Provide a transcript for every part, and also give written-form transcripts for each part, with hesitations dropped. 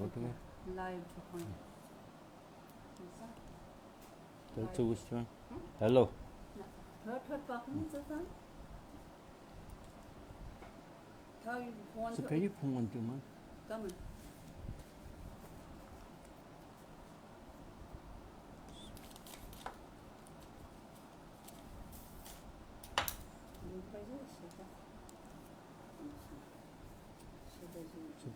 Live to Dazu wusste Hello. hört bakın zaten. Tabii puan. So can you put one to man? Tamam. So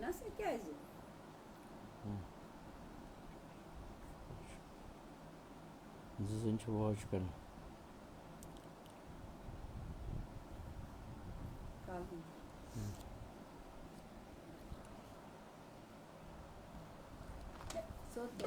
Nasıl hikayesi? Zızın çuvağı çıkarın. Kaldım. Sote.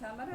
chamara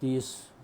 30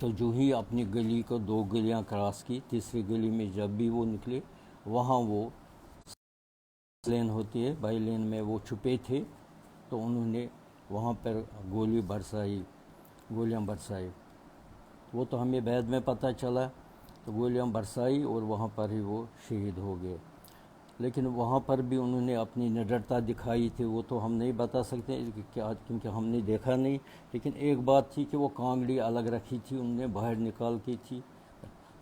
تو جو ہی اپنی گلی کو 2 گلیاں cross کی، تیسری گلی میں جب بھی وہ نکلے وہاں وہ لین ہوتی ہے، بائی لین میں وہ چھپے تھے، تو انہوں نے وہاں پر گولیاں برسائی. وہ تو ہمیں بعد میں پتہ چلا، تو گولیاں برسائی اور وہاں پر ہی وہ شہید ہو گئے. لیکن وہاں پر بھی انہوں نے اپنی نڈرتا دکھائی تھی، وہ تو ہم نہیں بتا سکتے کہ کیا، کیونکہ ہم نے دیکھا نہیں. لیکن ایک بات تھی کہ وہ کانگڑی الگ رکھی تھی، انہوں نے باہر نکال کی تھی.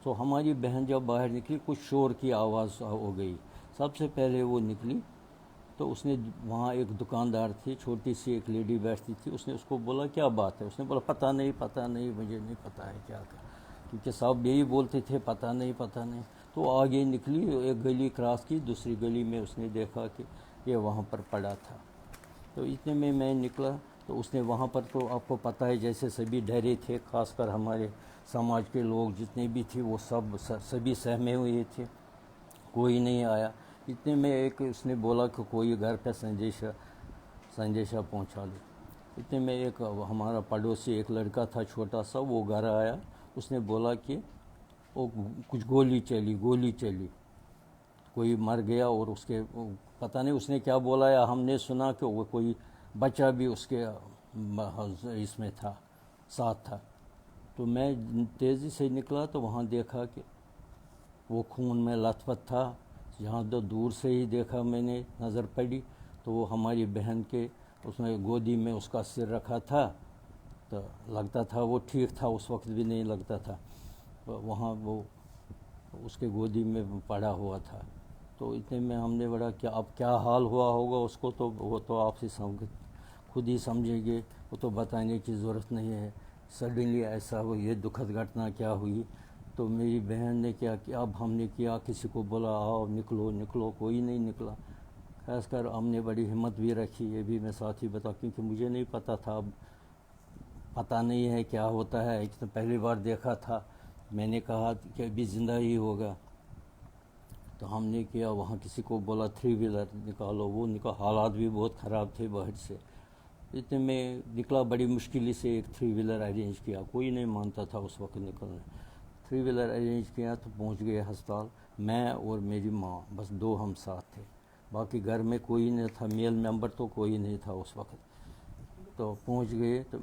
تو ہماری بہن جب باہر نکلی کچھ شور کی آواز ہو گئی. سب سے پہلے وہ نکلی تو اس نے وہاں ایک دکاندار تھی، چھوٹی سی ایک لیڈی بیٹھتی تھی، اس نے اس کو بولا کیا بات ہے؟ اس نے بولا پتہ نہیں مجھے نہیں پتہ ہے کیا تھا، کیونکہ سب یہی بولتے تھے پتہ نہیں. تو آگے نکلی، ایک گلی کراس کی، دوسری گلی میں اس نے دیکھا کہ یہ وہاں پر پڑا تھا. تو اتنے میں نکلا تو اس نے وہاں پر، تو آپ کو پتہ ہے جیسے سبھی ڈرے تھے، خاص کر ہمارے سماج کے لوگ جتنے بھی تھے وہ سبھی سہمے ہوئے تھے، کوئی نہیں آیا. اتنے میں ایک اس نے بولا کہ کوئی گھر پہ سندیشہ پہنچا دے. اتنے میں ایک ہمارا پڑوسی ایک لڑکا تھا چھوٹا سا، وہ گھر آیا. اس نے بولا کہ وہ کچھ گولی چلی، کوئی مر گیا، اور اس کے پتہ نہیں اس نے کیا بولا، یا ہم نے سنا کہ وہ کوئی بچہ بھی اس کے اس میں تھا، ساتھ تھا. تو میں تیزی سے نکلا تو وہاں دیکھا کہ وہ خون میں لت پت تھا. جہاں دور سے ہی دیکھا میں نے، نظر پڑی تو وہ ہماری بہن کے اس نے گودی میں اس کا سر رکھا تھا، تو لگتا تھا وہ ٹھیک تھا، اس وقت بھی نہیں لگتا تھا. وہاں وہ اس کے گودی میں پڑا ہوا تھا. تو اتنے میں ہم نے بڑا کہ اب کیا حال ہوا ہوگا اس کو، تو وہ تو آپ سے خود ہی سمجھیں گے، وہ تو بتانے کی ضرورت نہیں ہے. سڈنلی ایسا ہو، یہ دکھد گھٹنا کیا ہوئی. تو میری بہن نے کیا کہ اب ہم نے کیا، کسی کو بولا آؤ نکلو، کوئی نہیں نکلا. خاص کر ہم نے بڑی ہمت بھی رکھی، یہ بھی میں ساتھ ہی بتا، کیونکہ مجھے نہیں پتہ تھا، اب پتہ نہیں ہے کیا ہوتا ہے. ایک تو پہلی بار دیکھا تھا، میں نے کہا کہ ابھی زندہ ہی ہوگا. تو ہم نے کیا، وہاں کسی کو بولا 3 ویلر نکالو، وہ حالات بھی بہت خراب تھے باہر سے. اتنے میں نکلا، بڑی مشکل سے ایک 3 ویلر ارینج کیا، کوئی نہیں مانتا تھا اس وقت نکلنا. 3 ویلر ارینج کیا تو پہنچ گئے ہسپتال. میں اور میری ماں، بس 2 ہم ساتھ تھے، باقی گھر میں کوئی نہیں تھا، میل ممبر تو کوئی نہیں تھا اس وقت. تو پہنچ گئے، تو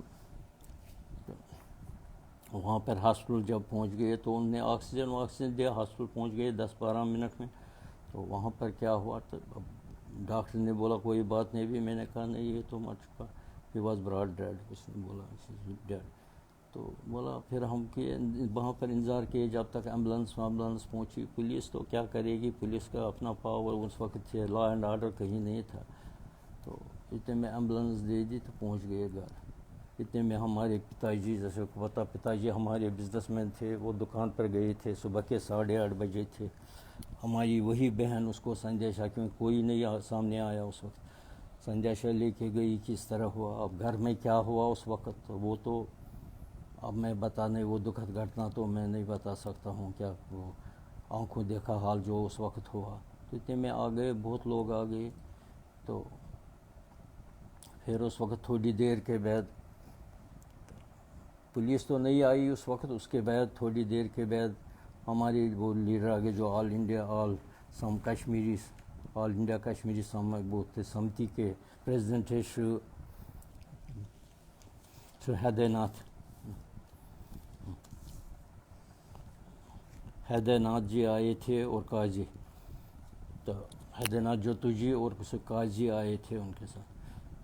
وہاں پر ہاسپٹل جب پہنچ گئے تو انہوں نے آکسیجن دیا. ہاسپٹل پہنچ گئے 10-12 منٹ میں. تو وہاں پر کیا ہوا، تو ڈاکٹر نے بولا کوئی بات نہیں بھی. میں نے کہا نہیں، یہ تو مر چکا، ہی واز براڈ ڈیڈ. اس نے بولا ڈیڈ. تو بولا پھر ہم وہاں پر انتظار کیے جب تک ایمبولینس پہنچی. پولیس تو کیا کرے گی، پولیس کا اپنا پاور اس وقت تھے، لا اینڈ آرڈر کہیں نہیں تھا. تو اتنے میں ایمبولینس دے دی تو پہنچ گئے گھر. اتنے میں ہمارے پتاجی، جیسے کو پتہ، پتاجی ہمارے بزنس مین تھے، وہ دکان پر گئے تھے، صبح کے 8:30 بجے تھے. ہماری وہی بہن، اس کو سندیشہ، کیونکہ کوئی نہیں سامنے آیا اس وقت، سندیشہ لے کے گئی کہ اس طرح ہوا. اب گھر میں کیا ہوا اس وقت، وہ تو اب میں بتانے، وہ دکھد گھٹنا تو میں نہیں بتا سکتا ہوں، کیا وہ آنکھوں دیکھا حال جو اس وقت ہوا. تو اتنے میں آ گئے، بہت لوگ آ گئے. تو پھر اس وقت تھوڑی دیر کے بعد پولیس تو نہیں آئی اس وقت. اس کے بعد تھوڑی دیر کے بعد ہمارے وہ لیڈر آگے، جو آل انڈیا کشمیری سمتی کے پریزیڈنٹ ہے، شری ہیدر ناتھ جی آئے تھے، اور قاضی، تو ہیدر ناتھ جوتو جی اور قاضی آئے تھے ان کے ساتھ.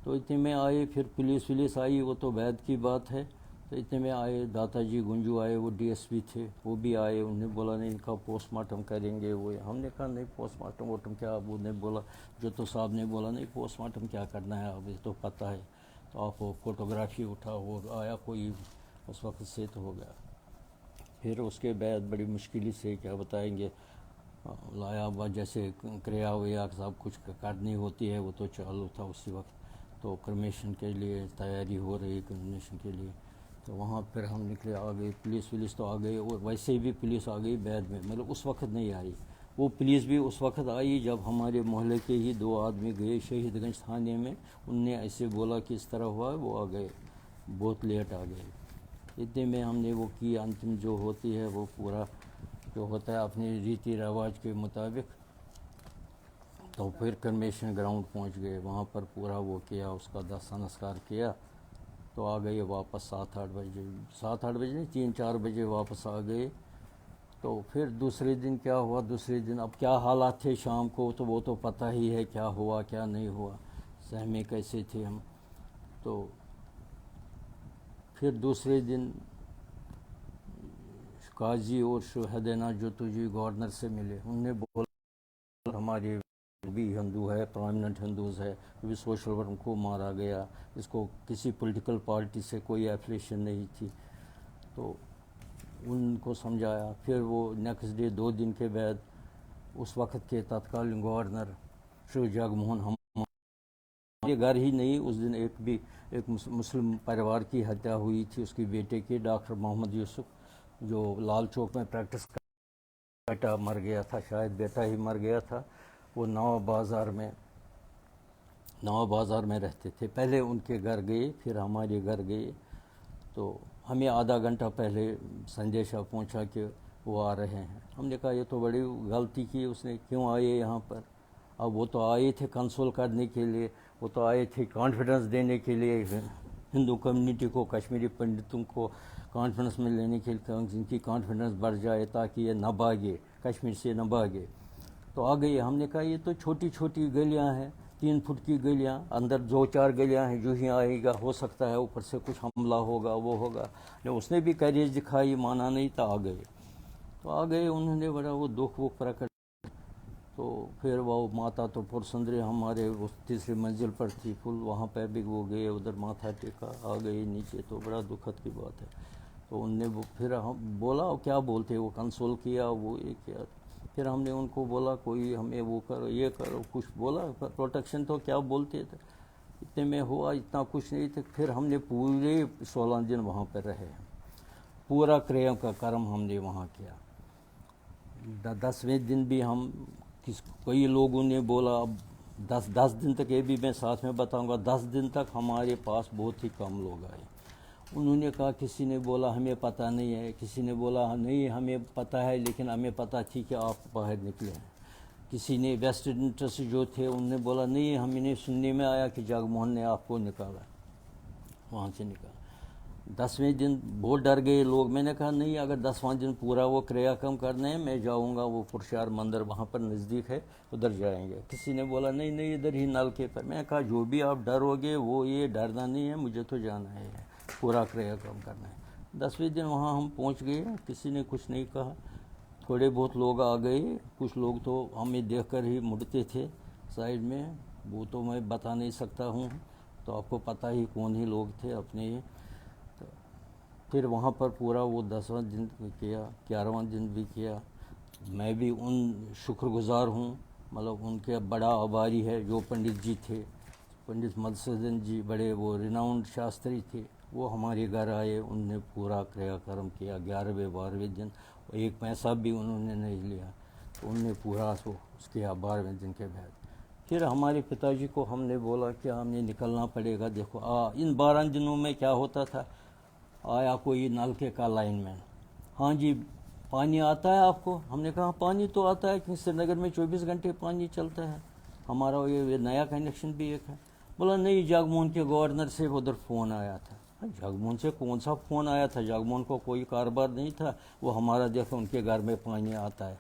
تو اتنے میں آئے، پھر پولیس آئی، وہ تو بعد کی بات ہے. تو اتنے میں آئے داتا جی گنجو آئے، وہ ڈی ایس پی تھے، وہ بھی آئے. انہوں نے بولا نہیں، ان کا پوسٹ مارٹم کریں گے. وہ ہم نے کہا نہیں، پوسٹ مارٹم کیا. اب نے بولا، جوتو صاحب نے بولا نہیں، پوسٹ مارٹم کیا کرنا ہے، اب یہ تو پتہ ہے. تو آپ وہ فوٹوگرافی اٹھا، وہ آیا کوئی اس وقت سے، تو ہو گیا. پھر اس کے بعد بڑی مشکل سے کیا بتائیں گے، لایا ہوا جیسے کریا ویا سب کچھ کرنی ہوتی ہے، وہ تو چالو تھا اسی وقت. تو کرمیشن کے لیے تیاری ہو رہی، کرمیشن کے لیے. تو وہاں پھر ہم نکلے، آ گئی پولیس تو آ گئی. اور ویسے بھی پولیس آ گئی بعد میں، مطلب اس وقت نہیں آئی. وہ پولیس بھی اس وقت آئی جب ہمارے محلے کے ہی 2 آدمی گئے شہید گنج تھانے میں. ان نے ایسے بولا کہ اس طرح ہوا، وہ آ گئے، بہت لیٹ آ گئے. اتنے میں ہم نے وہ کی انتم جو ہوتی ہے وہ پورا جو ہوتا ہے اپنے ریتی رواج کے مطابق. تو پھر کرمیشن گراؤنڈ پہنچ گئے, وہاں پر پورا وہ کیا, اس کا دس سنسکار کیا. تو آ گئے واپس 7-8 بجے, 7-8 بجے نہیں 3-4 بجے واپس آ گئے. تو پھر دوسرے دن کیا ہوا, دوسرے دن اب کیا حالات تھے شام کو تو وہ تو پتہ ہی ہے کیا ہوا کیا نہیں ہوا, سہمے کیسے تھے ہم. تو پھر دوسرے دن قاضی اور شہدینا جو تجھے گورنر سے ملے, انہوں نے بولا ہمارے بھی ہندو ہے, پرامننٹ ہندوز ہے, بھی سوشل ورک کو مارا گیا, اس کو کسی پولیٹیکل پارٹی سے کوئی ایفیلیشن نہیں تھی. تو ان کو سمجھایا. پھر وہ نیکسٹ ڈے 2 دن کے بعد اس وقت کے تتکالین گورنر شری جگ موہن ہمارے گھر ہی نہیں, اس دن ایک مسلم پریوار کی ہتیا ہوئی تھی, اس کی بیٹے کی, ڈاکٹر محمد یوسف, جو لال چوک میں پریکٹس بیٹا مر گیا تھا, شاید بیٹا ہی مر گیا تھا. وہ نوا بازار میں رہتے تھے. پہلے ان کے گھر گئے, پھر ہمارے گھر گئے. تو ہمیں آدھا گھنٹہ پہلے سندیشہ پہنچا کہ وہ آ رہے ہیں. ہم نے کہا یہ تو بڑی غلطی کی اس نے, کیوں آئے یہاں پر؟ اب وہ تو آئے تھے کنسول کرنے کے لیے, وہ تو آئے تھے کانفیڈنس دینے کے لیے ہندو کمیونٹی کو, کشمیری پنڈتوں کو کانفیڈنس میں لینے کے لیے, جن کی کانفیڈنس بڑھ جائے تاکہ یہ نہ بھاگے, کشمیر سے نہ بھاگے. تو آ گئی. ہم نے کہا یہ تو چھوٹی چھوٹی گلیاں ہیں, 3 فٹ کی گلیاں, اندر 2-4 گلیاں ہیں, جو ہی آئے گا ہو سکتا ہے اوپر سے کچھ حملہ ہوگا وہ ہوگا. اس نے بھی کریج دکھائی, مانا نہیں تھا, آ گئے. تو آ گئے, انہوں نے بڑا وہ دکھ وہ پرکٹ. تو پھر وہ ماتا تو پرسندری ہمارے اس تیسری منزل پر تھی فل, وہاں پہ بھی وہ گئے, ادھر ماتھا ٹیکا, آ گئے نیچے. تو بڑا دکھد کی بات ہے. تو ان نے پھر ہم بولا کیا بولتے, وہ کنسول کیا, وہ یہ کیا. پھر ہم نے ان کو بولا کوئی ہمیں وہ کرو, یہ کرو, کچھ بولا پروٹیکشن تو کیا بولتے تھے. اتنے میں ہوا, اتنا کچھ نہیں تھا. پھر ہم نے پورے 16 دن وہاں پہ رہے, پورا کریم کا کرم ہم نے وہاں کیا. 10ویں دن بھی ہم کئی لوگوں نے بولا اب 10 دن تک, یہ بھی میں ساتھ میں بتاؤں گا, 10 دن تک ہمارے پاس بہت ہی کم لوگ آئے. انہوں نے کہا, کسی نے بولا ہمیں پتہ نہیں ہے, کسی نے بولا نہیں ہمیں پتہ ہے لیکن ہمیں پتہ تھی کہ آپ باہر نکلے ہیں. کسی نے ویسٹڈ انٹرسٹ جو تھے انہوں نے بولا نہیں, ہمیں سننے میں آیا کہ جگ موہن نے آپ کو نکالا, وہاں سے نکالا. 10ویں دن بہت ڈر گئے لوگ. میں نے کہا نہیں, اگر 10واں دن پورا وہ کریا کم کرنا ہے میں جاؤں گا, وہ پرشار مندر وہاں پر نزدیک ہے, ادھر جائیں گے. کسی نے بولا نہیں نہیں ادھر ہی نلکے پر. میں نے کہا جو بھی آپ ڈرو گے وہ, یہ ڈرنا نہیں ہے, مجھے تو جانا ہے, پورا کریا کم کرنا ہے. 10ویں دن وہاں ہم پہنچ گئے, کسی نے کچھ نہیں کہا. تھوڑے بہت لوگ آ گئے, کچھ لوگ تو ہمیں دیکھ کر ہی مڑتے تھے سائڈ میں, وہ تو میں بتا نہیں سکتا ہوں, تو آپ کو پتہ ہی کون ہی لوگ تھے اپنے. پھر وہاں پر پورا وہ 10واں دن کیا, 11واں دن بھی کیا. میں بھی ان شکر گزار ہوں, مطلب ان کے بڑا آباری ہے جو پنڈت جی تھے, پنڈت مدھسودن جی, بڑے وہ ریناؤنڈ شاستری تھے, وہ ہمارے گھر آئے. ان نے پورا کریا کرم کیا 11ویں-12ویں دن, ایک پیسہ بھی انہوں نے نہیں لیا. تو ان نے پورا اس کے 12ویں دن کے بعد پھر ہمارے پتا جی کو ہم نے بولا کہ ہمیں نکلنا پڑے گا. دیکھو ان 12 دنوں میں کیا ہوتا تھا, آیا کوئی نلکے کا لائن مین, ہاں جی پانی آتا ہے آپ کو؟ ہم نے کہا پانی تو آتا ہے, کیونکہ سری نگر میں 24 گھنٹے پانی چلتا ہے, ہمارا یہ نیا کنیکشن بھی ایک ہے. بولا نہیں, جگ موہن کے گورنر سے ادھر فون آیا تھا. جگ موہن سے کون سا فون آیا تھا؟ جگ موہن کو کوئی کاروبار نہیں تھا, وہ ہمارا دیکھو ان کے گھر میں پانی آتا ہے.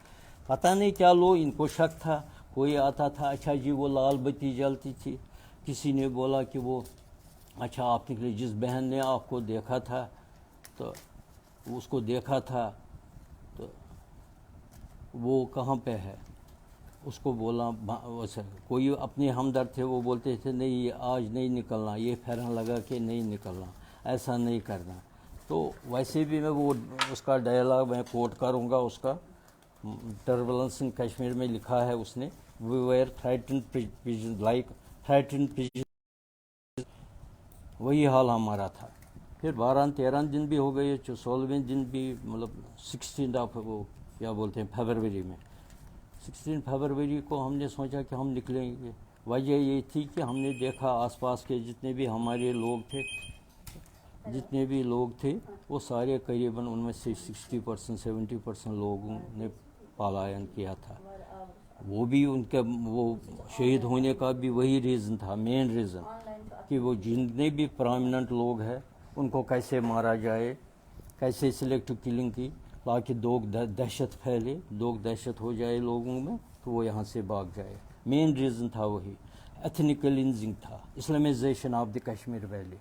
پتہ نہیں کیا لو, ان کو شک تھا, کوئی آتا تھا, اچھا جی وہ لال بتی جلتی تھی. کسی نے بولا کہ وہ اچھا آپ نکلے, جس بہن نے آپ کو دیکھا تھا تو اس کو دیکھا تھا تو وہ کہاں پہ ہے, اس کو بولا. کوئی اپنے ہمدرد تھے, وہ بولتے تھے نہیں یہ آج نہیں نکلنا, یہ پھیرن لگا کہ نہیں نکلنا, ایسا نہیں کرنا. تو ویسے بھی میں وہ اس کا ڈائلاگ میں کوٹ کروں گا, اس کا ٹربلنس ان کشمیر میں لکھا ہے اس نے, we were threatened prison like threatened prison, وہی حال ہمارا تھا. پھر 12-13 دن بھی ہو گئے, 16ویں دن بھی, مطلب 16 وہ کیا بولتے ہیں فیبروری میں, 16 فیبروری کو ہم نے سوچا کہ ہم نکلیں گے. وجہ یہ تھی کہ ہم نے دیکھا آس پاس کے جتنے بھی ہمارے لوگ تھے جتنے بھی لوگ تھے وہ سارے قریباً ان میں سے 60% 70% لوگوں نے پلاین کیا تھا. وہ بھی ان کا وہ شہید ہونے کا بھی وہی ریزن تھا, مین ریزن, کہ وہ جتنے بھی پرامیننٹ لوگ ہیں ان کو کیسے مارا جائے, کیسے سلیکٹو کلنگ کی تاکہ دہشت پھیلے, دہشت ہو جائے لوگوں میں تو وہ یہاں سے بھاگ جائے. مین ریزن تھا وہی. ایتھنک کلینزنگ تھا, Islamization of the Kashmir valley.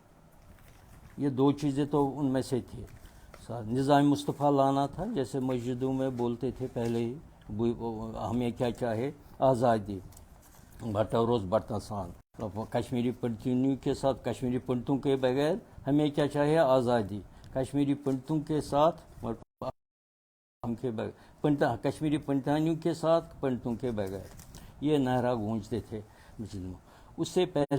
یہ دو چیزیں تو ان میں سے تھی. نظام مصطفیٰ لانا تھا, جیسے مسجدوں میں بولتے تھے پہلے ہی, ہمیں کیا چاہے, آزادی, بٹا روز بٹا سان. کشمیری پنڈتوں کے ساتھ, کشمیری پنڈتوں کے بغیر ہمیں کیا چاہیے, آزادی. کشمیری پنڈتوں کے ساتھ ہم کے بغیر, کشمیری پنڈتانیوں کے ساتھ پنڈتوں کے بغیر, یہ نعرہ گونجتے تھے مسجد میں. اس سے پہلے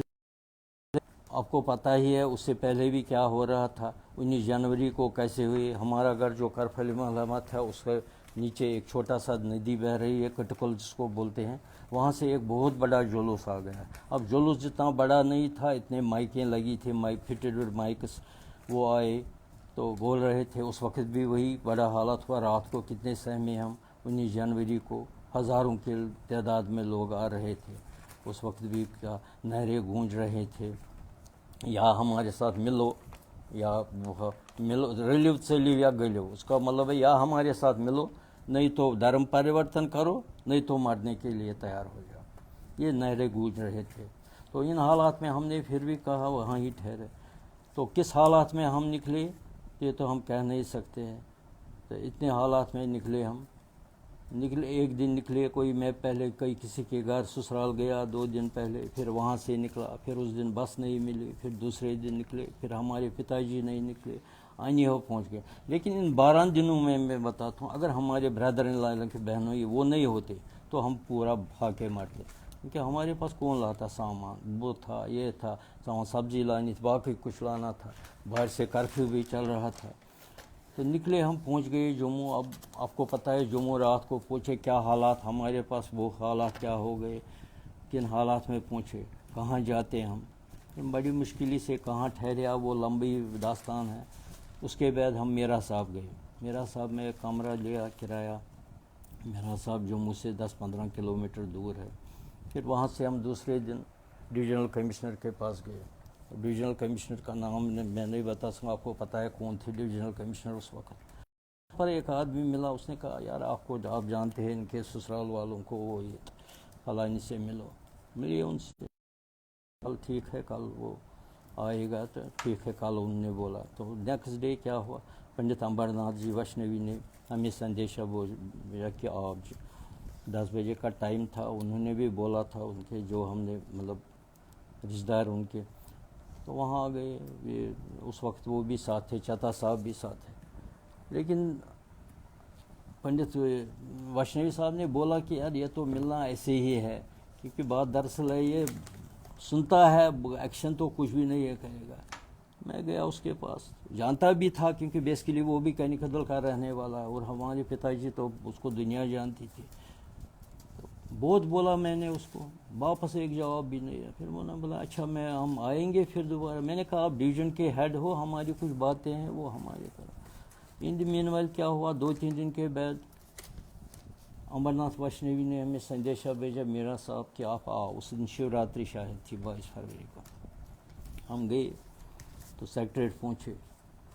آپ کو پتہ ہی ہے اس سے پہلے بھی کیا ہو رہا تھا. 19 جنوری کو کیسے ہوئی, ہمارا گھر جو کرفلی محلہ تھا اس کے نیچے ایک چھوٹا سا ندی بہہ رہی ہے, کٹکل جس کو بولتے ہیں, وہاں سے ایک بہت بڑا جلوس آ گیا. اب جلوس جتنا بڑا نہیں تھا, اتنے مائکیں لگی تھی, فٹڈ مائکس وہ آئے تو بول رہے تھے. اس وقت بھی وہی بڑا حالت ہوا. رات کو کتنے سہمے ہم 19 جنوری کو, ہزاروں کی تعداد میں لوگ آ رہے تھے. اس وقت بھی کیا نعرے گونج رہے تھے, یا ہمارے ساتھ ملو یا ملو, ریلیو چلیو یا گلیو. اس کا مطلب ہے یا ہمارے ساتھ ملو, نہیں تو دھرم پریورتن کرو, نہیں تو مرنے کے لیے تیار ہو جاؤ. یہ نعرے گونج رہے تھے. تو ان حالات میں ہم نے پھر بھی کہا وہاں ہی ٹھہرے. تو کس حالات میں ہم نکلے یہ تو ہم کہہ نہیں سکتے ہیں. تو اتنے حالات میں نکلے ہم. ایک دن نکلے, کوئی میں پہلے کسی کے گھر سسرال گیا 2 دن پہلے, پھر وہاں سے نکلا, پھر اس دن بس نہیں ملی, پھر دوسرے دن نکلے, پھر ہمارے پتا جی نہیں نکلے, آنی ہو پہنچ گئے. لیکن ان 12 دنوں میں بتاتا ہوں, اگر ہمارے برادر ان لا کے بہنوں وہ نہیں ہوتے تو ہم پورا بھاگ کے مرتے, کیونکہ ہمارے پاس کون لاتا سامان, وہ تھا, یہ تھا, سبزی لانی تھی, باقی کچھ لانا تھا, باہر سے کرفیو بھی چل رہا تھا. تو نکلے ہم, پہنچ گئے جموں. اب آپ کو پتہ ہے جموں رات کو پہنچے, کیا حالات ہمارے پاس, وہ حالات کیا ہو گئے, کن حالات میں پہنچے, کہاں جاتے ہم, بڑی مشکل سے کہاں ٹھہرے. اب وہ لمبی داستان ہے. اس کے بعد ہم میرا صاحب گئے. میرا صاحب میں ایک کمرہ لیا کرایہ. میرا صاحب جموں سے 10-15 کلومیٹر دور ہے. پھر وہاں سے ہم دوسرے دن ڈویژنل کمشنر کے پاس گئے. ڈویژنل کمشنر کا نام میں نہیں بتا سکوں, آپ کو پتہ ہے کون تھے ڈویژنل کمشنر اس وقت. پر ایک آدمی ملا, اس نے کہا یار آپ جانتے ہیں ان کے سسرال والوں کو, وہ یہ فلانی سے ملو. ملیے ان سے, کل ٹھیک ہے, کل وہ آئے گا تو ٹھیک ہے. کل انہوں نے بولا. تو نیکسٹ ڈے کیا ہوا, پنڈت امبر ناتھ جی ویشنوی نے ہمیں سندیشہ بھیجا کہ آپ جی 10 بجے کا ٹائم تھا. انہوں نے بھی بولا تھا ان کے جو ہم نے مطلب رشتہ دار ان کے, تو وہاں آ گئے. یہ اس وقت وہ بھی ساتھ تھے, چتا صاحب بھی ساتھ تھے. لیکن پنڈت ویشنوی صاحب نے بولا کہ یار یہ تو ملنا ایسے ہی ہے, کیونکہ بات دراصل ہے یہ سنتا ہے, ایکشن تو کچھ بھی نہیں ہے کرے گا. میں گیا اس کے پاس, جانتا بھی تھا کیونکہ بیسیکلی وہ بھی کینی کدل کا رہنے والا ہے, اور ہمارے پتا جی تو اس کو دنیا جانتی تھی. بہت بولا میں نے اس کو, واپس ایک جواب بھی نہیں ہے. پھر انہوں نے بولا اچھا ہم آئیں گے پھر دوبارہ. میں نے کہا آپ ڈویژن کے ہیڈ ہو, ہماری کچھ باتیں ہیں وہ ہمارے طرف. ان دی مین ویل کیا ہوا, 2-3 دن کے بعد امبر ناتھ ویشنوی نے ہمیں سندیشہ بھیجا میرا صاحب کہ آپ آؤ. اس دن شیوراتری شاید تھی 22 فروری کو. ہم گئے تو سیکٹریٹ پہنچے.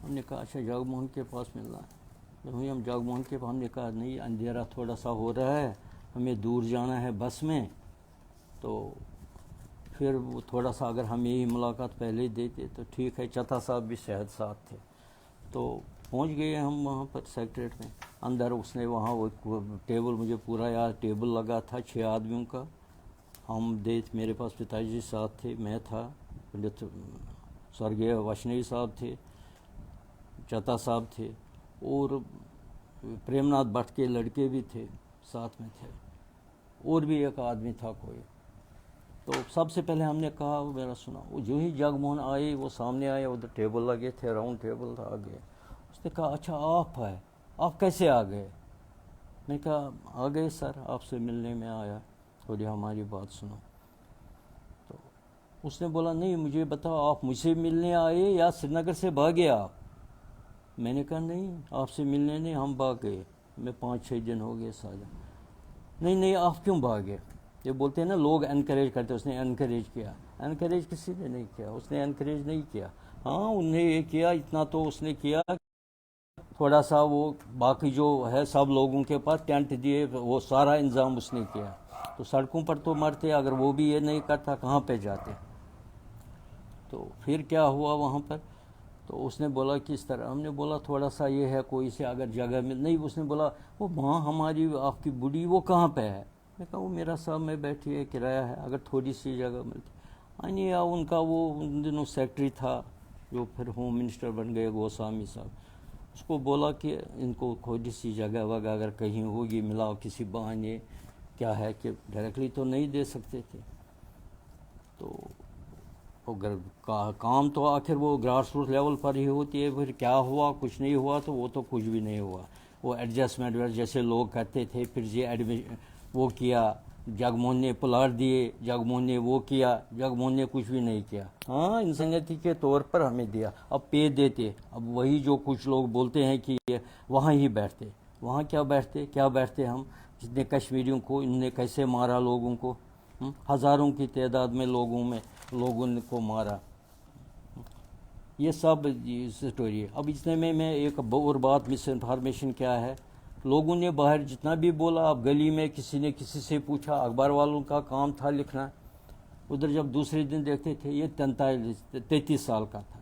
ہم نے کہا اچھا جاگ موہن کے پاس ملنا ہے. ہم جاگ موہن کے پاس, ہم نے کہا نہیں اندھیرا تھوڑا سا ہو رہا ہے, ہمیں دور جانا ہے بس میں, تو پھر وہ تھوڑا سا اگر ہم یہی ملاقات پہلے ہی دیتے تو ٹھیک ہے. چتا صاحب بھی شاید ساتھ تھے. تو پہنچ گئے ہم وہاں پر سیکٹریٹ میں. اندر اس نے وہاں وہ ٹیبل, مجھے پورا یاد, ٹیبل لگا تھا 6 آدمیوں کا. ہم میرے پاس پتا جی ساتھ تھے, میں تھا, پنڈت سورگیہ ویشنوی صاحب تھے, چتا صاحب تھے, اور پریم ناتھ بٹ کے لڑکے بھی تھے ساتھ میں تھے, اور بھی ایک آدمی تھا کوئی. تو سب سے پہلے ہم نے کہا میرا سنا, وہ جو ہی جگ موہن آئے وہ سامنے آئے, ادھر ٹیبل لگے تھے, راؤنڈ ٹیبل تھا, آ گئے. اس نے کہا اچھا آپ ہے, آپ کیسے آ گئے؟ میں کہا آ گئے سر, آپ سے ملنے میں آیا, تھوڑی ہماری بات سنو. تو اس نے بولا نہیں مجھے بتاؤ آپ مجھ سے ملنے آئے یا سری نگر سے بھاگے آپ؟ میں نے کہا نہیں آپ سے ملنے نہیں ہم بھاگ گئے، میں 5-6 دن ہو گئے سالہ۔ نہیں آپ کیوں بھاگے؟ یہ بولتے ہیں نا لوگ انکریج کرتے، اس نے انکریج کیا؟ انکریج کسی نے نہیں کیا، اس نے انکریج نہیں کیا۔ ہاں انہوں نے یہ کیا، اتنا تو اس نے کیا تھوڑا سا، وہ باقی جو ہے سب لوگوں کے پاس ٹینٹ دیے، وہ سارا انتظام اس نے کیا۔ تو سڑکوں پر تو مرتے، اگر وہ بھی یہ نہیں کرتا کہاں پہ جاتے؟ تو پھر کیا ہوا وہاں پر؟ تو اس نے بولا کس طرح؟ ہم نے بولا تھوڑا سا یہ ہے کوئی سے اگر جگہ مل نہیں، اس نے بولا وہ ماں ہماری آپ کی بوڑھی وہ کہاں پہ ہے؟ میں کہا وہ میرا صاحب میں بیٹھی ہے، کرایہ ہے، اگر تھوڑی سی جگہ ملتی۔ نہیں ان کا وہ ان دنوں سیکٹری تھا جو پھر ہوم منسٹر بن گئے گوسوامی صاحب، اس کو بولا کہ ان کو تھوڑی سی جگہ وگہ اگر کہیں ہوگی ملاؤ کسی بہانے، کیا ہے کہ ڈائریکٹلی تو نہیں دے سکتے تھے۔ تو اگر کام تو آخر وہ گراس روٹ لیول پر ہی ہوتی ہے، پھر کیا ہوا کچھ نہیں ہوا تو وہ تو کچھ بھی نہیں ہوا۔ وہ ایڈجسٹمنٹ جیسے لوگ کرتے تھے، پھر وہ کیا، جگموہن نے پلاٹ دیے، جگموہن نے وہ کیا، جگموہن نے کچھ بھی نہیں کیا۔ ہاں انسانیتی کے طور پر ہمیں دیا، اب پے دیتے، اب وہی جو کچھ لوگ بولتے ہیں کہ وہاں ہی بیٹھتے، وہاں کیا بیٹھتے ہم، جتنے کشمیریوں کو انہوں نے کیسے مارا لوگوں کو، ہزاروں کی تعداد میں لوگوں کو مارا، یہ سب سٹوری ہے۔ اب اتنے میں ایک اور بات مس انفارمیشن کیا ہے، لوگوں نے باہر جتنا بھی بولا، اب گلی میں کسی نے کسی سے پوچھا، اخبار والوں کا کام تھا لکھنا، ادھر جب دوسرے دن دیکھتے تھے یہ 33 سال کا تھا،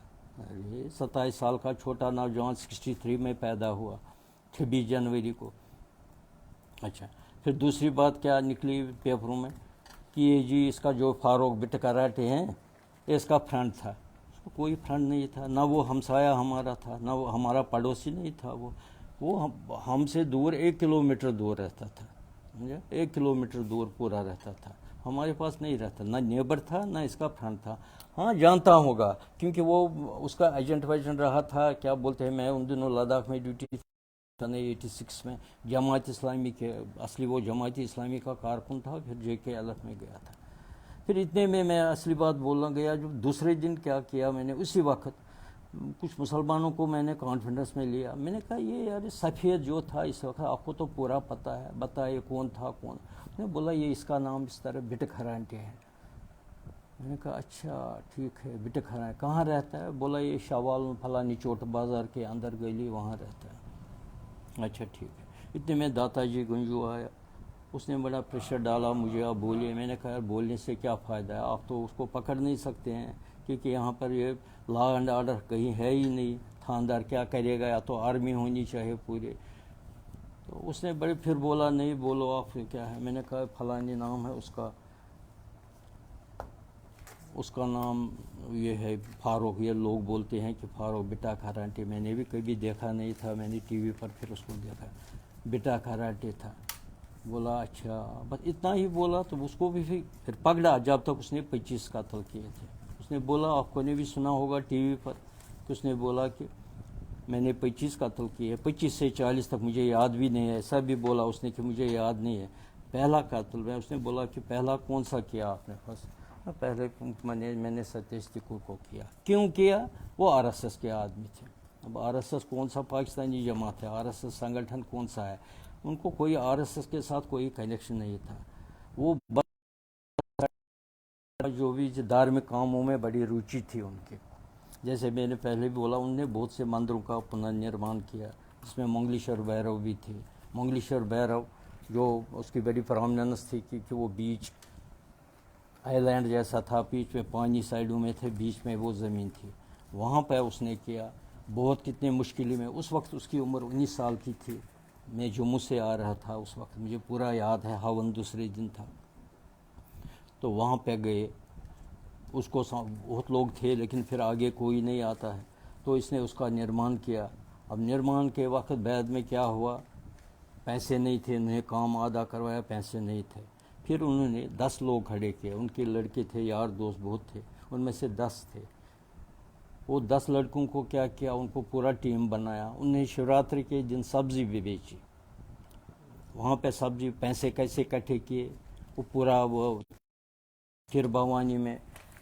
27 سال کا چھوٹا نوجوان 63 میں پیدا ہوا، 26 جنوری کو۔ اچھا پھر دوسری بات کیا نکلی پیپروں میں کہ یہ جی اس کا جو فاروق بٹ کراٹے ہیں اس کا فرینڈ تھا، اس کو کوئی فرینڈ نہیں تھا، نہ وہ ہمسایہ ہمارا تھا، نہ وہ ہمارا پڑوسی نہیں تھا، وہ ہم سے دور 1 کلومیٹر دور رہتا تھا، 1 کلومیٹر دور پورا رہتا تھا، ہمارے پاس نہیں رہتا، نہ نیبر تھا نہ اس کا فرینڈ تھا۔ ہاں جانتا ہوگا کیونکہ وہ اس کا ایجنٹ ویجنٹ رہا تھا، کیا بولتے ہیں، میں ان دنوں لداخ میں ڈیوٹی 86 میں جماعت اسلامی کے، اصلی وہ جماعت اسلامی کا کارکن تھا، پھر JKLF میں گیا تھا۔ پھر اتنے میں اصلی بات بولنا گیا، جو دوسرے دن کیا کیا میں نے، اسی وقت کچھ مسلمانوں کو میں نے کانفیڈنس میں لیا، میں نے کہا یہ یار سفید جو تھا اس وقت آپ کو تو پورا پتہ ہے، بتائیے کون تھا کون؟ میں نے بولا یہ اس کا نام اس طرح بٹ کھرانٹے ہے۔ میں نے کہا اچھا ٹھیک ہے، بٹ کھرانٹے کہاں رہتا ہے؟ بولا یہ شوال فلانی چوٹ بازار کے اندر گلی وہاں رہتا ہے۔ اچھا ٹھیک ہے، اتنے میں داتا جی گنجو آیا، اس نے بڑا پریشر ڈالا مجھے، آپ بولیے۔ میں نے کہا یار بولنے سے کیا فائدہ ہے، آپ تو اس کو پکڑ نہیں سکتے ہیں کیونکہ یہاں پر یہ لا اینڈ آرڈر کہیں ہے ہی نہیں، تھاندار کیا کرے گا، یا تو آرمی ہونی چاہیے پورے۔ تو اس نے بڑے پھر بولا نہیں بولو آپ کیا ہے، میں نے کہا فلانی نام ہے اس کا نام یہ ہے فاروق، یہ لوگ بولتے ہیں کہ فاروق بٹا کھرانٹے، میں نے بھی کبھی دیکھا نہیں تھا، میں نے ٹی وی پر پھر اس کو دیکھا، بٹا کھرانٹے تھا۔ بولا اچھا، بس اتنا ہی بولا، تو اس کو بھی پھر پکڑا جب تک اس نے 25 قتل کیے تھے۔ اس نے بولا آپ کو نے بھی سنا ہوگا ٹی وی پر کہ اس نے بولا کہ میں نے 25 قتل کیے، 25 سے 40 تک مجھے یاد بھی نہیں ہے، ایسا بھی بولا اس نے کہ مجھے یاد نہیں ہے۔ پہلا قتل میں اس نے بولا کہ پہلا کون سا کیا آپ نے؟ بس پہلے میں نے ستیش ٹکور کو کیا۔ کیوں کیا؟ وہ RSS کے آدمی تھے۔ اب RSS کون سا پاکستانی جماعت ہے، RSS سنگٹھن کون سا ہے؟ ان کو کوئی RSS کے ساتھ کوئی کنیکشن نہیں تھا، وہ جو بھی دھارمک کاموں میں بڑی روچی تھی ان کے۔ جیسے میں نے پہلے بھی بولا، انہوں نے بہت سے مندروں کا پنرنرمان کیا، جس میں منگلیشور بھیرو بھی تھی۔ منگلیشور بھیرو جو اس کی بڑی پرامننس تھی کہ وہ بیچ آئی لینڈ جیسا تھا، بیچ میں پانی سائڈوں میں تھے، بیچ میں وہ زمین تھی، وہاں پہ اس نے کیا بہت کتنے مشکل میں۔ اس وقت اس کی عمر 19 سال کی تھی، میں جموں سے آ رہا تھا اس وقت، مجھے پورا یاد ہے، ہون دوسرے دن تھا۔ تو وہاں پہ گئے، اس کو بہت لوگ تھے لیکن پھر آگے کوئی نہیں آتا ہے، تو اس نے اس کا نرمان کیا۔ اب نرمان کے وقت بعد میں کیا ہوا، پیسے نہیں تھے، انہیں کام آدھا کروایا، پیسے نہیں تھے، پھر انہوں نے 10 لوگ کھڑے کیے، ان کے لڑکے تھے، یار دوست بہت تھے، ان میں سے 10 تھے۔ وہ 10 لڑکوں کو کیا کیا، ان کو پورا ٹیم بنایا، انہیں شیوراتری کے دن سبزی بھی بیچی، وہاں پہ سبزی، پیسے کیسے اکٹھے کیے، وہ پورا وہ پھر بھوانی میں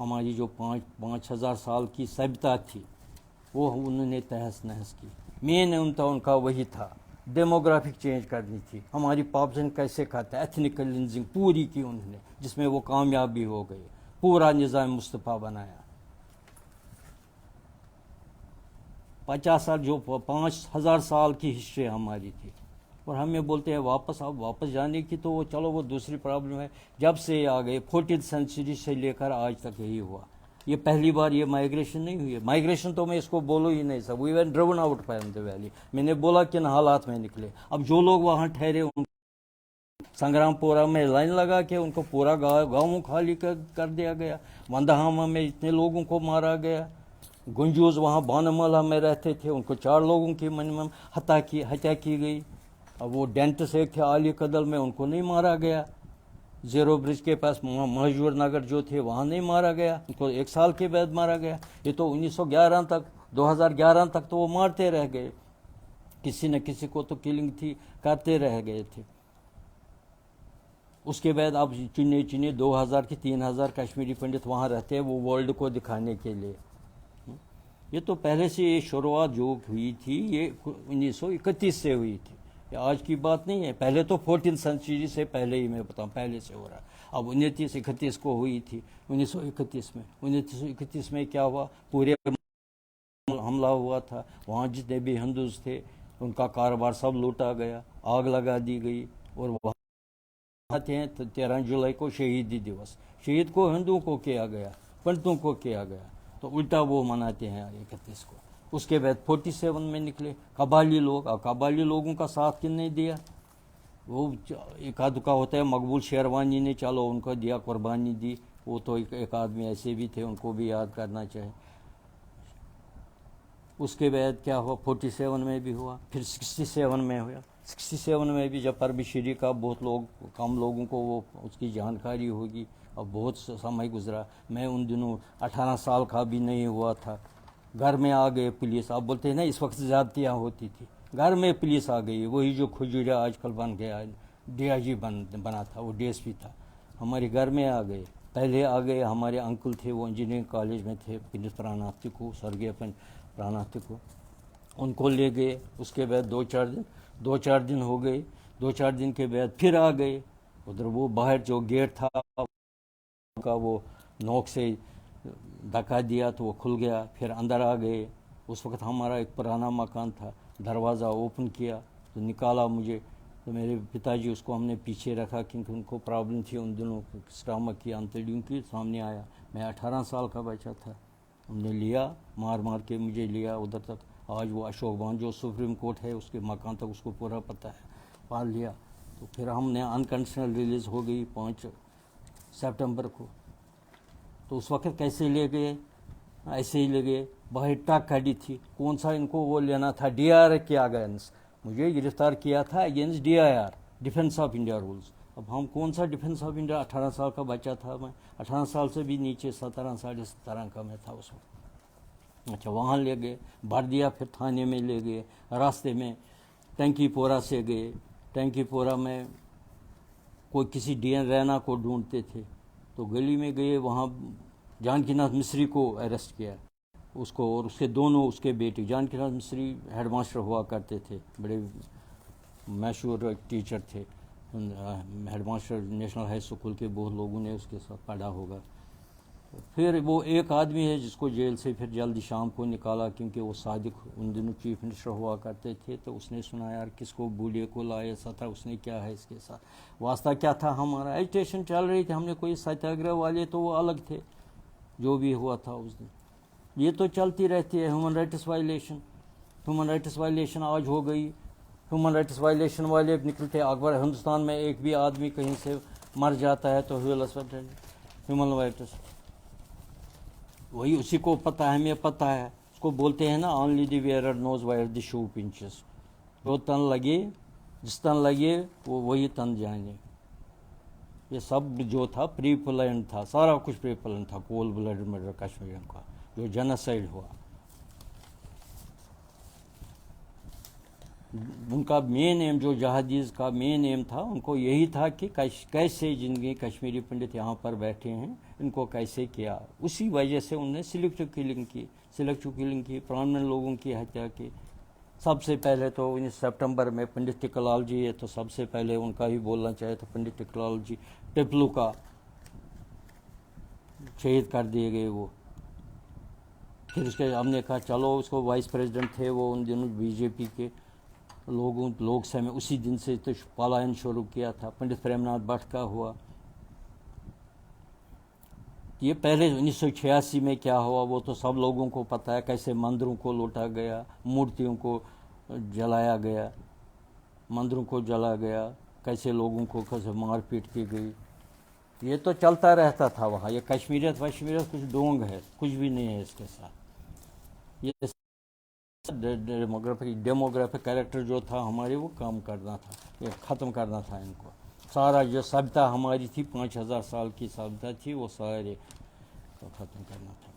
ہماری جو 5,000 سال کی سبھیتا تھی وہ انہوں نے تہس نہس کی. مین ان کا وہی تھا, ڈیموگرافک چینج کرنی تھی, ہماری پاپولیشن کیسے کھاتا ہے, ایتھنک کلینزنگ پوری کی انہوں نے, جس میں وہ کامیاب بھی ہو گئے, پورا نظام مصطفیٰ بنایا. 50 سال جو 5,000 سال کی ہسٹری ہماری تھی, اور ہمیں بولتے ہیں واپس جانے کی, تو وہ چلو وہ دوسری پرابلم ہے. جب سے یہ آ گئے 14th سینچری سے لے کر آج تک یہی ہوا. یہ پہلی بار یہ مائگریشن نہیں ہوئی ہے. مائگریشن تو میں اس کو بولو ہی نہیں سب, we were driven out from the valley. میں نے بولا کن حالات میں نکلے. اب جو لوگ وہاں ٹھہرے ان سنگرام پورہ میں لائن لگا کے ان کو پورا گاؤں خالی کر دیا گیا. وندہاما میں اتنے لوگوں کو مارا گیا. گنجوز وہاں بانمولہ میں رہتے تھے, ان کو 4 لوگوں کی منیمم ہتیا کی گئی. اب وہ ڈینٹس ایک تھے علی قدل میں, ان کو نہیں مارا گیا. زیرو برج کے پاس مہجور نگر جو تھے وہاں نہیں مارا گیا, ان کو 1 سال کے بعد مارا گیا. یہ تو 1911 تک 2011 تک تو وہ مارتے رہ گئے, کسی نہ کسی کو تو کلنگ تھی, کرتے رہ گئے تھے. اس کے بعد اب چنے 2000 کی 3000 کشمیری پنڈت وہاں رہتے ہیں, وہ ورلڈ کو دکھانے کے لیے. یہ تو پہلے سے یہ شروعات جو ہوئی تھی یہ 1931 سے ہوئی تھی, یہ آج کی بات نہیں ہے. پہلے تو 14th سینچری سے پہلے ہی میں بتاؤں پہلے سے ہو رہا ہے. اب 1931 کو ہوئی تھی. 1931 میں کیا ہوا, پورے حملہ ہوا تھا. وہاں جتنے بھی ہندوز تھے ان کا کاروبار سب لوٹا گیا, آگ لگا دی گئی. اور وہاں آتے ہیں 13 جولائی کو شہیدی دیوس, شہید کو ہندوؤں کو کیا گیا, پنڈتوں کو کیا گیا, تو الٹا وہ مناتے ہیں 31 کو. اس کے بعد 47 میں نکلے قبائلی لوگ. اب قبائلی لوگوں کا ساتھ کن نہیں دیا, وہ ایک آدھ کا ہوتا ہے. مقبول شیروانی نے چلو ان کو دیا, قربانی دی, وہ تو ایک آدمی ایسے بھی تھے, ان کو بھی یاد کرنا چاہے. اس کے بعد کیا ہوا, 47 میں بھی ہوا, پھر 67 میں ہوا. 67 میں بھی جب پربی شری کا بہت کم لوگوں کو وہ اس کی جانکاری ہوگی. اب بہت سمے گزرا, میں ان دنوں 18 سال کا بھی نہیں ہوا تھا. گھر میں آ گئے پولیس. آپ بولتے ہیں نا اس وقت زیادتیاں ہوتی تھی, گھر میں پولیس آ گئی. وہی جو کھجوریا آج کل بن گیا, ڈی آئی جی بنا تھا, وہ ڈی ایس پی تھا, ہمارے گھر میں آ گئے. پہلے آ گئے ہمارے انکل تھے, وہ انجینئرنگ کالج میں تھے, پنڈت پراناتھی کو, سرگیہ پراناتھی کو, ان کو لے گئے. اس کے بعد 2-4 دن ہو گئے. 2-4 دن کے بعد پھر آ گئے. ادھر وہ باہر جو گیٹ تھا کا وہ نوک سے دھکا دیا تو وہ کھل گیا. پھر اندر آ گئے. اس وقت ہمارا ایک پرانا مکان تھا, دروازہ اوپن کیا تو نکالا مجھے. تو میرے پتا جی اس کو ہم نے پیچھے رکھا کیونکہ ان کو پرابلم تھی ان دنوں اسٹامک کی, انتڑیوں کی. سامنے آیا, میں 18 سال کا بچہ تھا. ہم نے لیا, مار کے مجھے لیا ادھر تک. آج وہ اشوک بھون جو سپریم کورٹ ہے اس کے مکان تک اس کو پورا پتہ ہے, پال لیا. تو پھر ہم نے انکنڈیشنل ریلیز ہو گئی 5 سپٹمبر کو. تو اس وقت کیسے لے گئے, ایسے ہی لے گئے. باہر ٹرک کھڑی تھی, کون سا ان کو وہ لینا تھا, ڈی آئی آر کے اگینسٹ. مجھے گرفتار کیا تھا against D I R, defence of India rules. اب ہم کون سا ڈیفینس آف انڈیا, 18 سال کا بچہ تھا میں, 18 سال سے بھی نیچے 17 ساڑھے 17 کا میں تھا اس وقت. اچھا وہاں لے گئے, بھر دیا. پھر تھانے میں لے گئے. راستے میں ٹینکی پورہ سے گئے. ٹینکی پورہ میں کوئی کسی ڈی این رینا کو ڈھونڈتے تھے, تو گلی میں گئے, وہاں جانکی ناتھ مصری کو اریسٹ کیا, اس کو اور اس کے دونوں اس کے بیٹے. جانکی ناتھ مصری ہیڈ ماسٹر ہوا کرتے تھے, بڑے مشہور ٹیچر تھے, head master national high school کے. بہت لوگوں نے اس کے ساتھ پڑھا ہوگا. پھر وہ ایک آدمی ہے جس کو جیل سے پھر جلدی شام کو نکالا, کیونکہ وہ صادق ان دنوں چیف منسٹر ہوا کرتے تھے. تو اس نے سنا یار کس کو بوڑھے کو لائے 17, اس نے کیا ہے اس کے ساتھ واسطہ کیا تھا. ہمارا ایجوٹیشن چل رہی تھی, ہم نے کوئی ستیہ گرہ والے تو وہ الگ تھے, جو بھی ہوا تھا اس دن. یہ تو چلتی رہتی ہے. ہیومن رائٹس وائلیشن آج ہو گئی. ہیومن رائٹس وائلیشن والے نکلتے اکبر. ہندوستان میں ایک بھی آدمی کہیں سے مر جاتا ہے تو ہیومن رائٹس, وہی اسی کو پتہ ہے, ہمیں پتہ ہے. اس کو بولتے ہیں نا only the wearer knows where the shoe pinches. جو تن لگے, جس تن لگے وہ وہی تن جانے. یہ سب جو تھا پری پلانڈ تھا, سارا کچھ پری پلانڈ تھا. کول بلڈ مرڈر کشمیریوں کا جو جنوسائیڈ ہوا. ان کا مین ایم جو جہادیز کا مین ایم تھا، ان کو یہی تھا کہ کیسے جن کشمیری پنڈت یہاں پر بیٹھے ہیں ان کو کیسے کیا. اسی وجہ سے انہوں نے سلیکٹو کلنگ کی پرامننٹ لوگوں کی ہتیا کی. سب سے پہلے تو 19 سپٹمبر میں پنڈت ٹکر لال جی ہے تو سب سے پہلے ان کا ہی بولنا چاہے تو پنڈت ٹکر لال جی ٹپلو کا شہید کر دیے گئے وہ. پھر اس کے ہم نے کہا چلو اس کو وائس پریزیڈنٹ تھے وہ ان دنوں بی جے پی کے لوگ سے میں اسی دن سے تو پالائن شروع کیا تھا. پنڈت پریم ناتھ بٹ کا ہوا. یہ پہلے 1986 میں کیا ہوا وہ تو سب لوگوں کو پتہ ہے، کیسے مندروں کو لوٹا گیا، مورتیوں کو جلایا گیا، مندروں کو جلا گیا، کیسے لوگوں کو کیسے مار پیٹ کی گئی. یہ تو چلتا رہتا تھا وہاں. یہ کشمیریت کچھ ڈونگ ہے، کچھ بھی نہیں ہے اس کے ساتھ. یہ ڈیموگرافک کریکٹر جو تھا ہمارے وہ کام کرنا تھا، یہ ختم کرنا تھا ان کو. سارا جو سبھیتا ہماری تھی 5000 سال کی سبھیتا تھی وہ سارے کو ختم کرنا تھا.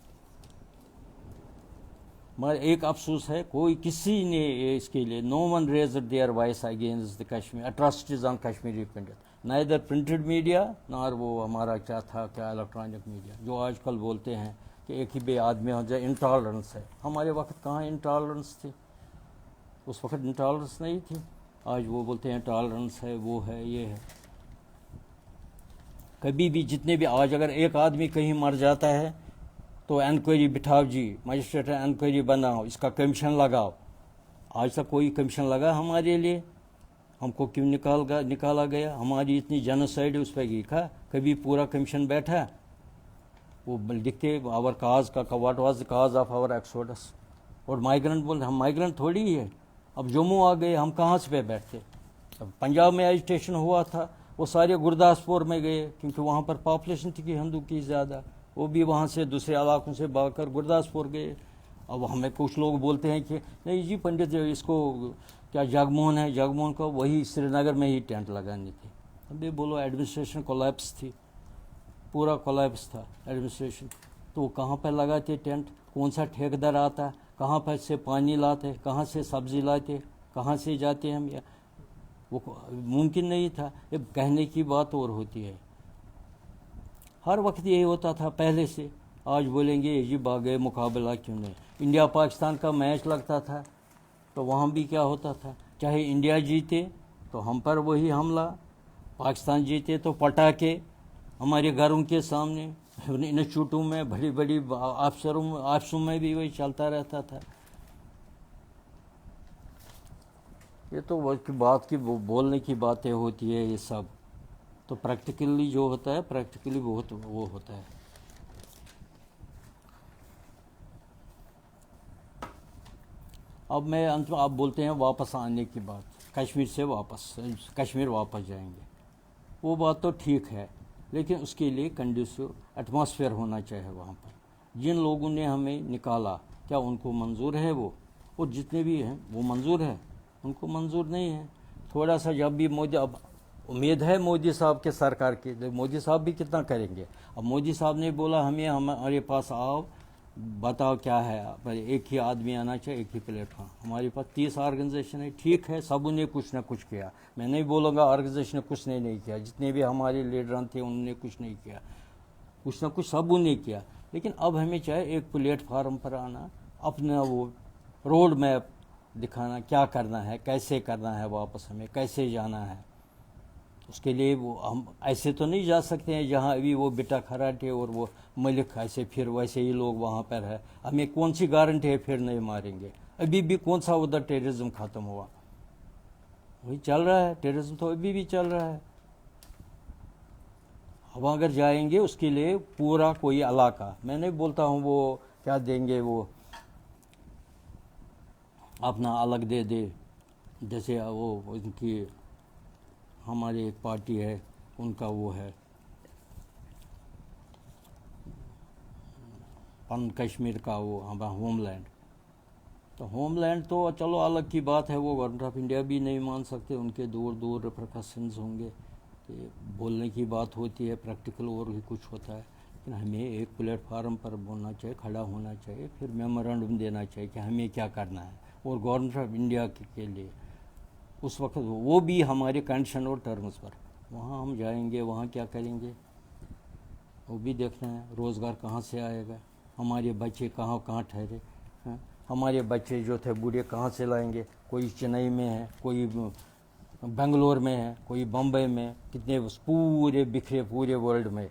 مگر ایک افسوس ہے کسی نے اس کے لیے no one raised their voice against the Kashmir atrocities on Kashmiri Pandit. Neither printed media nor وہ ہمارا کیا تھا کیا الیکٹرانک میڈیا جو آج کل بولتے ہیں کہ ایک ہی بے آدمی ہو جائے انٹالرنس ہے. ہمارے وقت کہاں انٹالرنس تھی، اس وقت انٹالرنس نہیں تھی. آج وہ بولتے ہیں ٹالرنس ہے، وہ ہے، یہ ہے. کبھی بھی جتنے بھی آج اگر ایک آدمی کہیں مر جاتا ہے تو انکوائری بٹھاؤ جی، مجسٹریٹ انکوائری بناؤ، اس کا کمیشن لگاؤ. آج تک کوئی کمیشن لگا ہمارے لیے؟ ہم کو کیوں نکالا گیا؟ ہماری اتنی جینوسائیڈ اس پہ لکھا، کبھی پورا کمیشن بیٹھا؟ وہ لکھتے آور کاز کا what was the cause of our exodus. اور مائیگرنٹ بولتے ہم مائیگرنٹ تھوڑی ہی ہے. اب جموں آ گئے، ہم کہاں سے پہ بیٹھتے؟ اب پنجاب میں ایجیٹیشن ہوا تھا وہ سارے گرداسپور میں گئے کیونکہ وہاں پر پاپولیشن تھی کہ ہندو کی زیادہ، وہ بھی وہاں سے دوسرے علاقوں سے بھاگ کر گرداسپور گئے. اب ہمیں کچھ لوگ بولتے ہیں کہ نہیں جی پنڈت اس کو کیا جگموہن ہے، جگموہن کو وہی سری نگر میں ہی ٹینٹ لگانی تھی. ابھی بولو ایڈمنسٹریشن کولیپس تھی، پورا کولیپس تھا ایڈمنسٹریشن. تو وہ کہاں پہ لگاتے ٹینٹ؟ کون سا ٹھیکیدار آتا؟ کہاں پہ سے پانی لاتے؟ کہاں سے سبزی لاتے؟ کہاں سے جاتے ہم؟ وہ ممکن نہیں تھا. یہ کہنے کی بات اور ہوتی ہے. ہر وقت یہی ہوتا تھا پہلے سے. آج بولیں گے یہ جی باغے مقابلہ کیوں نہیں؟ انڈیا پاکستان کا میچ لگتا تھا تو وہاں بھی کیا ہوتا تھا، چاہے انڈیا جیتے تو ہم پر وہی حملہ، پاکستان جیتے تو پٹاخے ہمارے گھروں کے سامنے، انسٹیٹیوٹوں میں بڑی بڑی آفسوں میں بھی وہی چلتا رہتا تھا. یہ تو بات کی بولنے کی باتیں ہوتی ہے، یہ سب تو پریکٹیکلی جو ہوتا ہے پریکٹیکلی بہت وہ ہوتا ہے. اب میں انت میں آپ بولتے ہیں واپس آنے کی بات، کشمیر سے کشمیر واپس جائیں گے. وہ بات تو ٹھیک ہے لیکن اس کے لیے کنڈیسو ایٹماسفیئر ہونا چاہیے وہاں پر. جن لوگوں نے ہمیں نکالا کیا ان کو منظور ہے وہ؟ اور جتنے بھی ہیں وہ منظور ہے؟ ان کو منظور نہیں ہے. تھوڑا سا جب بھی مودی، اب امید ہے مودی صاحب کے سرکار کی، مودی صاحب بھی کتنا کریں گے. اب مودی صاحب نے بولا ہمارے پاس آؤ بتاؤ کیا ہے، ایک ہی آدمی آنا چاہیے، ایک ہی پلیٹ فارم. ہمارے پاس 30 آرگنائزیشن ہے، ٹھیک ہے سب نے کچھ نہ کچھ کیا. میں نہیں بولوں گا آرگنائزیشن نے کچھ نہیں کیا، جتنے بھی ہمارے لیڈران تھے انہوں نے کچھ نہیں کیا، کچھ نہ کچھ سب نے کیا. لیکن اب ہمیں چاہے ایک پلیٹ فارم پر آنا، اپنا وہ روڈ میپ دکھانا، کیا کرنا ہے، کیسے کرنا ہے، واپس ہمیں کیسے جانا ہے. اس کے لیے وہ ہم ایسے تو نہیں جا سکتے ہیں جہاں ابھی وہ بیٹا کھراٹے اور وہ ملک ایسے پھر ویسے ہی لوگ وہاں پر ہے. ہمیں کون سی گارنٹی ہے پھر نہیں ماریں گے؟ ابھی بھی کون سا ادھر ٹیررزم ختم ہوا؟ وہی چل رہا ہے، ٹیررزم تو ابھی بھی چل رہا ہے. اب اگر جائیں گے اس کے لیے پورا کوئی علاقہ، میں نہیں بولتا ہوں وہ کیا دیں گے، وہ اپنا الگ دے دے. جیسے وہ ان کی ہماری ایک پارٹی ہے ان کا وہ ہے پن کشمیر کا وہ ہوم لینڈ. تو ہوم لینڈ تو چلو الگ کی بات ہے، وہ گورنمنٹ آف انڈیا بھی نہیں مان سکتے، ان کے دور دور ریپرکشنز ہوں گے. بولنے کی بات ہوتی ہے، پریکٹیکل اور بھی کچھ ہوتا ہے. لیکن ہمیں ایک پلیٹ فارم پر بولنا چاہیے، کھڑا ہونا چاہیے، پھر میمورنڈم دینا چاہیے کہ ہمیں کیا کرنا ہے. اور گورنمنٹ آف انڈیا کے لیے اس وقت وہ بھی ہمارے کنڈیشن اور ٹرمز پر. وہاں ہم جائیں گے, وہاں کیا کریں گے وہ بھی دیکھنا ہے. روزگار کہاں سے آئے گا, ہمارے بچے کہاں کہاں ٹھہرے, ہمارے بچے جو تھے بوڑھے کہاں سے لائیں گے. کوئی چنئی میں ہے, کوئی بنگلور میں ہے, کوئی بمبئی میں, کتنے پورے بکھرے پورے ورلڈ میں.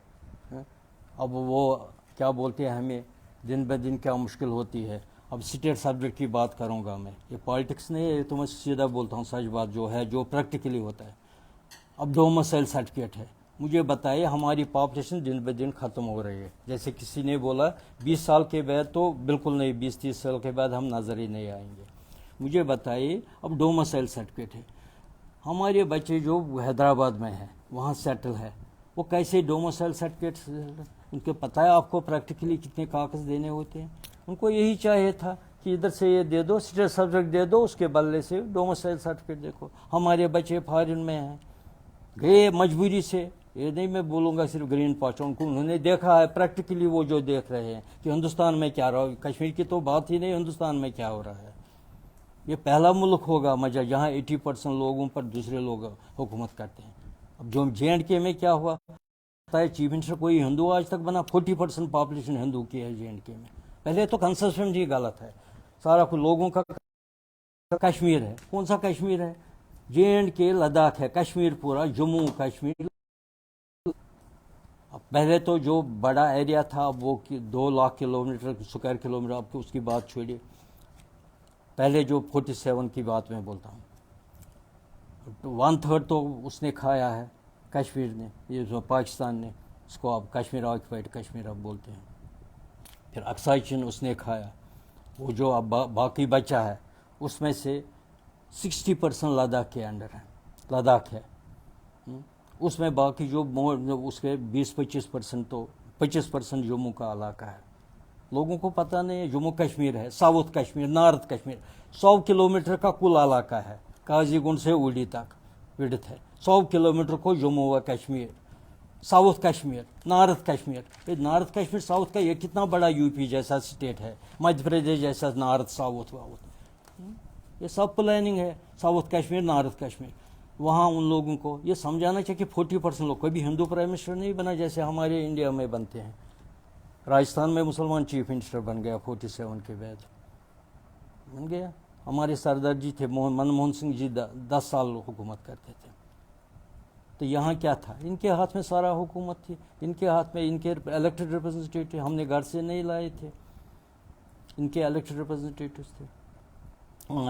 اب وہ کیا بولتے ہیں ہمیں دن بہ دن کیا مشکل ہوتی ہے. اب اسٹیٹ سبجیکٹ کی بات کروں گا میں, یہ پالیٹکس نہیں ہے, یہ تو میں سیدھا بولتا ہوں سچ بات جو ہے, جو پریکٹیکلی ہوتا ہے. اب 2 مسائل سرٹیفکیٹ ہے. مجھے بتائیے ہماری پاپولیشن دن بہ دن ختم ہو رہی ہے. جیسے کسی نے بولا 20 سال کے بعد تو بالکل نہیں, 20-30 سال کے بعد ہم نظر ہی نہیں آئیں گے. مجھے بتائیے اب 2 مسائل سرٹیفکیٹ ہے. ہمارے بچے جو حیدرآباد میں ہیں وہاں سیٹل ہے, وہ کیسے 2 مسائل سرٹیفکیٹ, ان کو پتہ ہے آپ کو پریکٹیکلی کتنے کاغذ دینے ہوتے ہیں. ان کو یہی چاہیے تھا کہ ادھر سے یہ دے دو, اسٹیٹ سبجیکٹ دے دو, اس کے بدلے سے 2 مسائل سرٹیفکیٹ. دیکھو ہمارے بچے فارن میں ہیں, گئے مجبوری سے. یہ نہیں میں بولوں گا صرف گرین پارٹی, ان کو انہوں نے دیکھا ہے پریکٹیکلی, وہ جو دیکھ رہے ہیں کہ ہندوستان میں کیا رہا. کشمیر کی تو بات ہی نہیں, ہندوستان میں کیا ہو رہا ہے. یہ پہلا ملک ہوگا مجھے جہاں 80% لوگوں پر دوسرے لوگ حکومت کرتے ہیں. اب جو JNK میں کیا ہوا, چیف منسٹر کوئی ہندو آج تک بنا. 40% پاپولیشن ہندو کی ہے JNK میں. پہلے تو کنسپشن ہی غلط ہے. سارا کچھ لوگوں کا کشمیر ہے. کون سا کشمیر ہے؟ JNK لداخ ہے, کشمیر پورا جموں کشمیر. پہلے تو جو بڑا ایریا تھا وہ 2 لاکھ کلومیٹر اسکوائر کلومیٹر, اب اس کی بات چھوڑیے. پہلے جو 47 کی بات میں بولتا ہوں, 1/3 تو اس نے کھایا ہے کشمیر نے, یہ جو پاکستان نے, اس کو اب کشمیر آکوپائڈ کشمیر اب بولتے ہیں. پھر اقصی چین اس نے کھایا. وہ جو اب باقی بچا ہے اس میں سے 60% لداخ کے انڈر ہے, لداخ ہے. اس میں باقی جو اس کے 20-25% تو 25% جموں کا علاقہ ہے. لوگوں کو پتہ نہیں ہے جموں کشمیر ہے, south Kashmir, north Kashmir. 100 kilometre کا کل علاقہ ہے, قاضی گنڈ سے اوڑی تک وڈتھ ہے. 100 کلومیٹر کو جموں و کشمیر, ساؤتھ کشمیر, نارتھ کشمیر. یہ نارتھ کشمیر ساؤتھ کا یہ کتنا بڑا UP جیسا اسٹیٹ ہے, مدھیہ پردیش جیسا نارتھ ساؤتھ واؤتھ. یہ سب پلاننگ ہے, ساؤتھ کشمیر, نارتھ کشمیر. وہاں ان لوگوں کو یہ سمجھانا چاہیے کہ 40% لوگ, کوئی بھی ہندو پرائم منسٹر نہیں بنا جیسے ہمارے انڈیا میں بنتے ہیں. راجستھان میں مسلمان چیف منسٹر بن گیا 47 کے بعد, بن گیا. ہمارے سردار جی تھے منموہن سنگھ جی, 10 سال حکومت کرتے تھے. تو یہاں کیا تھا, ان کے ہاتھ میں سارا حکومت تھی, ان کے ہاتھ میں ان کے الیکٹڈ ریپرزنٹیٹیو, ہم نے گھر سے نہیں لائے تھے, ان کے الیکٹڈ ریپرزنٹیٹیوز تھے.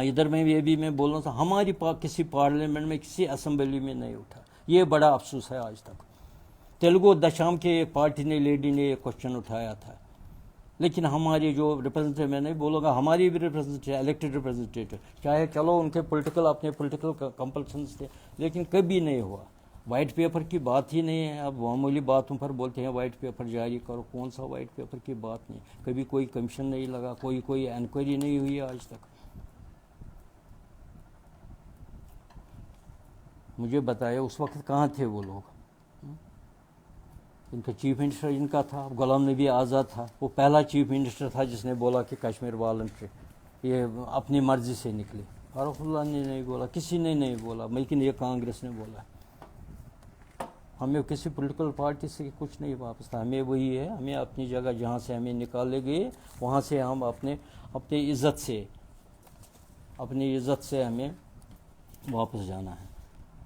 ادھر میں یہ بھی میں بول رہا تھا, ہماری کسی پارلیمنٹ میں کسی اسمبلی میں نہیں اٹھا. یہ بڑا افسوس ہے آج تک. تیلگو دشام کے ایک پارٹی نے لیڈی نے یہ کوشچن اٹھایا تھا, لیکن ہماری جو ریپرزنٹیٹیو, میں نہیں بولوں گا ہماری بھی ریپرزنٹیٹیو, الیکٹڈ ریپرزنٹیٹیو, چاہے چلو ان کے اپنے پولیٹیکل کمپلشنز تھے, لیکن کبھی نہیں ہوا. وائٹ پیپر کی بات ہی نہیں ہے. اب معمولی باتوں پر بولتے ہیں وائٹ پیپر جاری کرو, کون سا وائٹ پیپر کی بات نہیں. کبھی کوئی کمیشن نہیں لگا, کوئی انکوائری نہیں ہوئی آج تک. مجھے بتائے اس وقت کہاں تھے وہ لوگ. ان کا چیف منسٹر ان کا تھا غلام نبی آزاد تھا. وہ پہلا چیف منسٹر تھا جس نے بولا کہ کشمیر والنٹری, یہ اپنی مرضی سے نکلی. فاروق اللہ نے نہیں بولا, کسی نے نہیں بولا, لیکن یہ کانگریس نے بولا. ہمیں کسی پولیٹیکل پارٹی سے کچھ نہیں واپس تھا. ہمیں وہی ہے, ہمیں اپنی جگہ جہاں سے ہمیں نکالے گئے وہاں سے ہم اپنی عزت سے ہمیں واپس جانا ہے,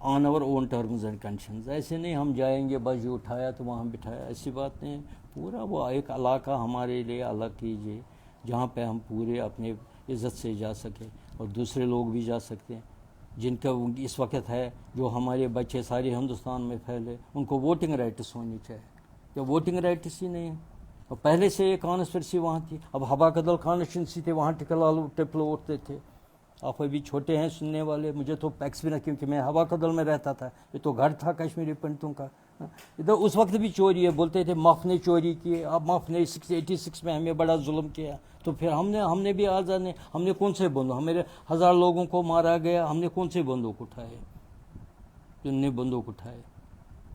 آن آور اون ٹرمز اینڈ کنڈیشنز. ایسے نہیں ہم جائیں گے بس جو اٹھایا تو وہاں بٹھایا, ایسی بات نہیں. پورا وہ ایک علاقہ ہمارے لیے الگ کیجیے جہاں پہ ہم پورے اپنے عزت سے جا سکیں اور دوسرے لوگ بھی جا سکتے ہیں جن کا اس وقت ہے. جو ہمارے بچے سارے ہندوستان میں پھیلے, ان کو ووٹنگ رائٹس ہونی چاہیے. یا ووٹنگ رائٹس ہی نہیں ہے. اور پہلے سے ایک کانسٹیٹوینسی وہاں تھی. اب ہبا کدل کانسٹیٹوینسی تھی, وہاں ٹپلو اٹھتے تھے. آپ ابھی چھوٹے ہیں سننے والے, مجھے تو پیکس بھی نہ, کیونکہ میں ہوا کدل میں رہتا تھا. یہ تو گھر تھا کشمیری پنڈتوں کا. ادھر اس وقت بھی چوری ہے, بولتے تھے مف نے چوری کی. اب مف نے 86 میں ہمیں بڑا ظلم کیا, تو پھر ہم نے بھی آزاد نے, ہم نے کون سے بندوق, ہمارے 1000 لوگوں کو مارا گیا, ہم نے کون سے بندوق اٹھائے, جن نے بندوق اٹھائے.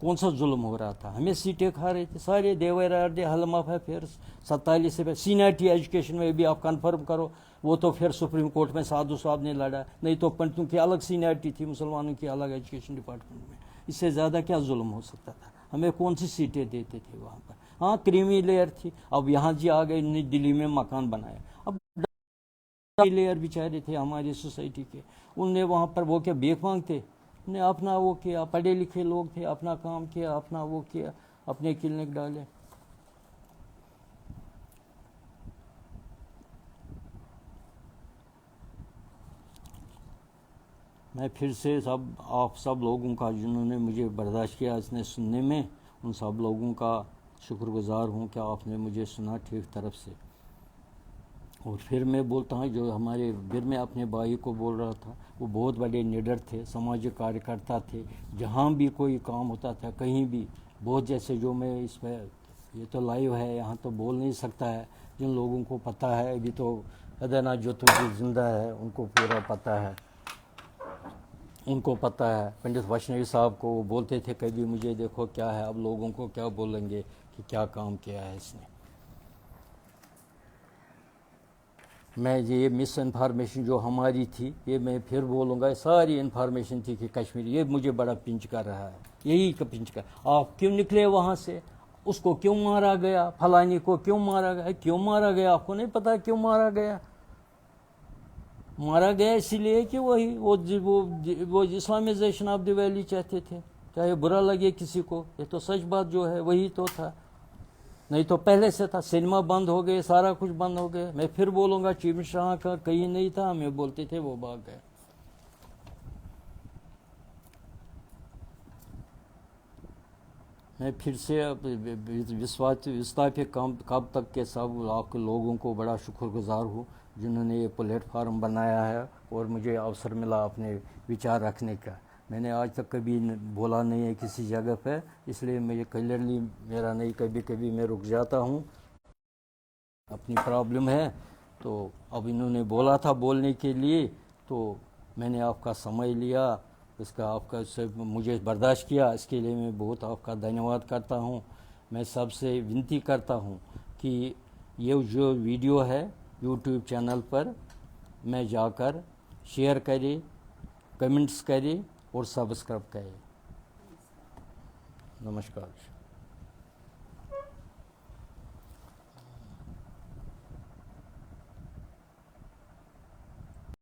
کون سا ظلم ہو رہا تھا؟ ہمیں سیٹیں کھا رہے تھے سارے دیور آر دے حلم آف افیئرس 47 سے سینئرٹی ایجوکیشن میں بھی آپ کنفرم کرو، وہ تو پھر سپریم کورٹ میں سادھو صاحب نے لڑا، نہیں تو پنڈتوں کی الگ سینئرٹی تھی، مسلمانوں کی الگ ایجوکیشن ڈپارٹمنٹ میں، اس سے زیادہ کیا ظلم ہو سکتا تھا؟ ہمیں کون سی سیٹیں دیتے تھے وہاں پر؟ ہاں کریمی لیئر تھی، اب یہاں جی آ گئے نئی دلی میں مکان بنایا، اب لیئر بیچارے تھے ہماری سوسائٹی کے، ان نے وہاں پر وہ کیا بھیک مانگتے؟ انہیں اپنا وہ کیا، پڑھے لکھے لوگ تھے، اپنا کام کیا، اپنا وہ کیا، اپنے کلینک ڈالے۔ میں پھر سے آپ سب لوگوں کا جنہوں نے مجھے برداشت کیا اس نے سننے میں، ان سب لوگوں کا شکر گزار ہوں کہ آپ نے مجھے سنا ٹھیک طرف سے۔ اور پھر میں بولتا ہوں جو پھر میں اپنے بھائی کو بول رہا تھا، وہ بہت بڑے نیڈر تھے، سماجی کاریہ کرتا تھے، جہاں بھی کوئی کام ہوتا تھا کہیں بھی، بہت جیسے جو میں اس پہ یہ تو لائیو ہے یہاں تو بول نہیں سکتا ہے، جن لوگوں کو پتہ ہے ابھی تو ادنا جو تو زندہ ہے ان کو پورا پتہ ہے، ان کو پتہ ہے۔ پنڈت ویشنوی صاحب کو وہ بولتے تھے کبھی مجھے دیکھو کیا ہے، اب لوگوں کو کیا بولیں گے کہ کیا کام کیا ہے اس نے۔ میں یہ مس انفارمیشن جو ہماری تھی، یہ میں پھر بولوں گا، ساری انفارمیشن تھی کہ کشمیری، یہ مجھے بڑا پنچ کر رہا ہے، یہی کا پنچ کر، آپ کیوں نکلے وہاں سے، اس کو کیوں مارا گیا، فلانی کو کیوں مارا گیا، کیوں مارا گیا آپ کو نہیں پتا کیوں مارا گیا؟ مارا گیا اسی لیے کہ وہ اسلامائزیشن آف دی ویلی چاہتے تھے، چاہے برا لگے کسی کو، یہ تو سچ بات جو ہے وہی تو تھا، نہیں تو پہلے سے تھا، سنیما بند ہو گئے، سارا کچھ بند ہو گئے۔ میں پھر بولوں گا چیف منسٹر کا کہیں نہیں تھا، ہمیں بولتے تھے وہ بھاگ گئے۔ میں پھر سے وستافی کب تک کے سب آپ لوگوں کو بڑا شکر گزار ہوں جنہوں نے یہ پلیٹ فارم بنایا ہے اور مجھے اوسر ملا اپنے وچار رکھنے کا۔ میں نے آج تک کبھی بولا نہیں ہے کسی جگہ پہ، اس لیے مجھے کلیئرلی میرا نہیں، کبھی کبھی میں رک جاتا ہوں، اپنی پرابلم ہے، تو اب انہوں نے بولا تھا بولنے کے لیے تو میں نے آپ کا سمجھ لیا، اس کا آپ کا مجھے برداشت کیا، اس کے لیے میں بہت آپ کا دھنیہ واد کرتا ہوں۔ میں سب سے ونتی کرتا ہوں کہ یہ جو ویڈیو ہے یوٹیوب چینل پر میں جا کر شیئر کرے، کمنٹس کرے اور سبسکرائب کرے۔ نمسکار۔